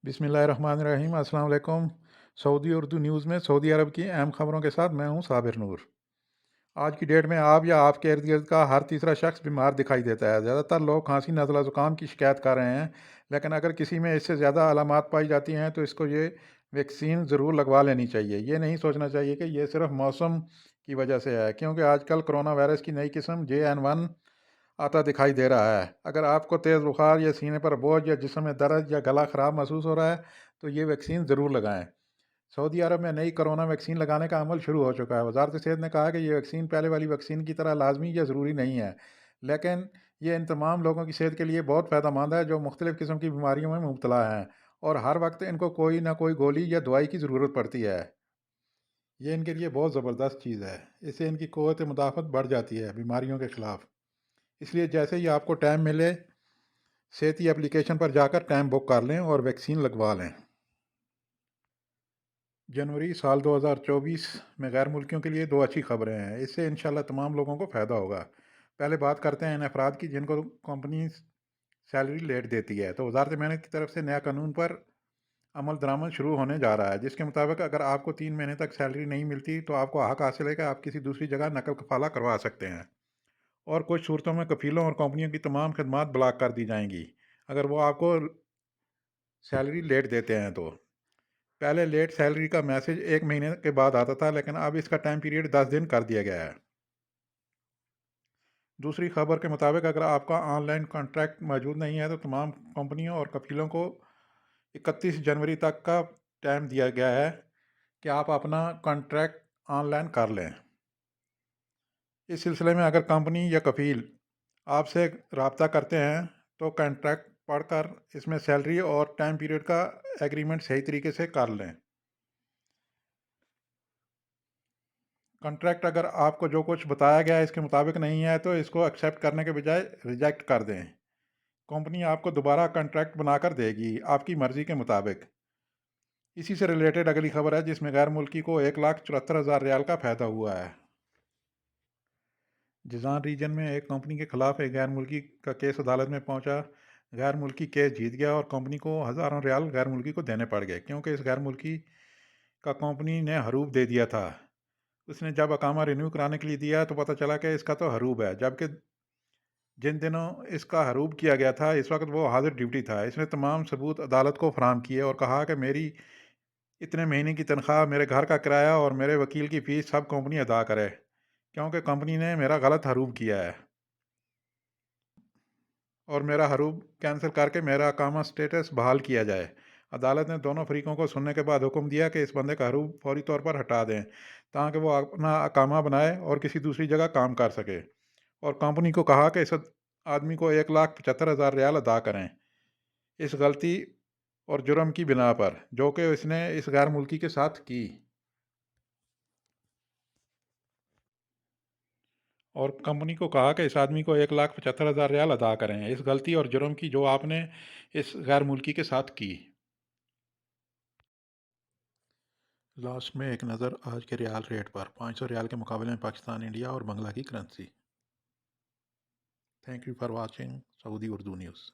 बिस्मिल्लाहिर्रहमानिर्रहीम अस्सलाम वालेकुम। सऊदी उर्दू न्यूज़ में सऊदी अरब की अहम खबरों के साथ मैं हूं साबिर नूर। आज की डेट में आप या आपके इर्द गिर्द का हर तीसरा शख्स बीमार दिखाई देता है। ज़्यादातर लोग खांसी नज़ला ज़ुकाम की शिकायत कर रहे हैं, लेकिन अगर किसी में इससे ज़्यादा अलामात पाई जाती हैं तो इसको ये वैक्सीन ज़रूर लगवा लेनी चाहिए। ये नहीं सोचना चाहिए कि ये सिर्फ मौसम की वजह से है, क्योंकि आजकल कोरोना वायरस की नई किस्म JN1 आता दिखाई दे रहा है। अगर आपको तेज़ बुखार या सीने पर बोझ या जिस्म में दर्द या गला ख़राब महसूस हो रहा है तो ये वैक्सीन ज़रूर लगाएं। सऊदी अरब में नई कोरोना वैक्सीन लगाने का अमल शुरू हो चुका है। वजारत सेहत ने कहा कि ये वैक्सीन पहले वाली वैक्सीन की तरह लाजमी या ज़रूरी नहीं है, लेकिन ये इन तमाम लोगों की सेहत के लिए बहुत फ़ायदेमंद है जो मुख्तलिफ़ किस्म की बीमारियों में मुब्तला हैं और हर वक्त इनको कोई ना कोई गोली या दवाई की ज़रूरत पड़ती है। ये इनके लिए बहुत ज़बरदस्त चीज़ है। इससे इनकी क़ुव्वत मुदाफ़त बढ़ जाती है बीमारियों के ख़िलाफ़। इसलिए जैसे ही आपको टाइम मिले, सेहती एप्लीकेशन पर जाकर टाइम बुक कर लें और वैक्सीन लगवा लें। जनवरी साल 2024 में गैर मुल्कियों के लिए दो अच्छी खबरें हैं। इससे इंशाल्लाह तमाम लोगों को फ़ायदा होगा। पहले बात करते हैं इन अफराद की जिनको कंपनी सैलरी लेट देती है। तो वजारत मेहनत की तरफ से नया कानून पर अमल दरामद शुरू होने जा रहा है, जिसके मुताबिक अगर आपको 3 महीने तक सैलरी नहीं मिलती तो आपको हक हासिल है कि आप किसी दूसरी जगह नकल कफाला करवा सकते हैं। और कुछ सूरतों में कफीलों और कंपनियों की तमाम खदमात ब्लॉक कर दी जाएंगी अगर वो आपको सैलरी लेट देते हैं। तो पहले लेट सैलरी का मैसेज 1 महीने के बाद आता था, लेकिन अब इसका टाइम पीरियड 10 दिन कर दिया गया है। दूसरी खबर के मुताबिक अगर आपका ऑनलाइन कॉन्ट्रैक्ट मौजूद नहीं है तो तमाम कंपनियों और कफीलों को 31 जनवरी तक का टाइम दिया गया है कि आप अपना कॉन्ट्रैक्ट ऑनलाइन कर लें। इस सिलसिले में अगर कंपनी या कफील आपसे रब्ता करते हैं तो कॉन्ट्रैक्ट पढ़कर इसमें सैलरी और टाइम पीरियड का एग्रीमेंट सही तरीके से कर लें। कॉन्ट्रैक्ट अगर आपको जो कुछ बताया गया है इसके मुताबिक नहीं है तो इसको एक्सेप्ट करने के बजाय रिजेक्ट कर दें। कंपनी आपको दोबारा कॉन्ट्रैक्ट बनाकर देगी आपकी मर्ज़ी के मुताबिक। इसी से रिलेटेड अगली खबर है जिसमें गैर मुल्की को 1,74,000 रियाल का फ़ायदा हुआ है। जिजान रीजन में एक कंपनी के खिलाफ एक गैर मुल्की का केस अदालत में पहुंचा। गैर मुल्की केस जीत गया और कंपनी को हज़ारों रियाल गैर मुल्की को देने पड़ गए, क्योंकि इस गैर मुल्की का कंपनी ने हरूब दे दिया था। उसने जब अकामा रिन्यू कराने के लिए दिया तो पता चला कि इसका तो हरूब है, जबकि जिन दिनों इसका हरूब किया गया था इस वक्त वो हाजिर ड्यूटी था। इसने तमाम सबूत अदालत को फराहम किए और कहा कि मेरी इतने महीने की तनख्वाह, मेरे घर का किराया और मेरे वकील की फ़ीस सब कंपनी अदा करे, क्योंकि कंपनी ने मेरा गलत हरूब किया है और मेरा हरूब कैंसिल करके मेरा अकामा स्टेटस बहाल किया जाए। अदालत ने दोनों फरीकों को सुनने के बाद हुक्म दिया कि इस बंदे का हरूब फौरी तौर पर हटा दें ताकि वो अपना अकामा बनाए और किसी दूसरी जगह काम कर सके, और कंपनी को कहा कि इस आदमी को 1,75,000 रियाल अदा करें इस गलती और जुर्म की बिना पर जो कि इसने इस गैर मुल्की के साथ की, और कंपनी को कहा कि इस आदमी को 1,75,000 रियाल अदा करें इस गलती और जुर्म की जो आपने इस गैर मुल्की के साथ की। लास्ट में एक नज़र आज के रियाल रेट पर। 500 रियाल के मुकाबले में पाकिस्तान, इंडिया और बांग्ला की currency. Thank you for watching Saudi Urdu news.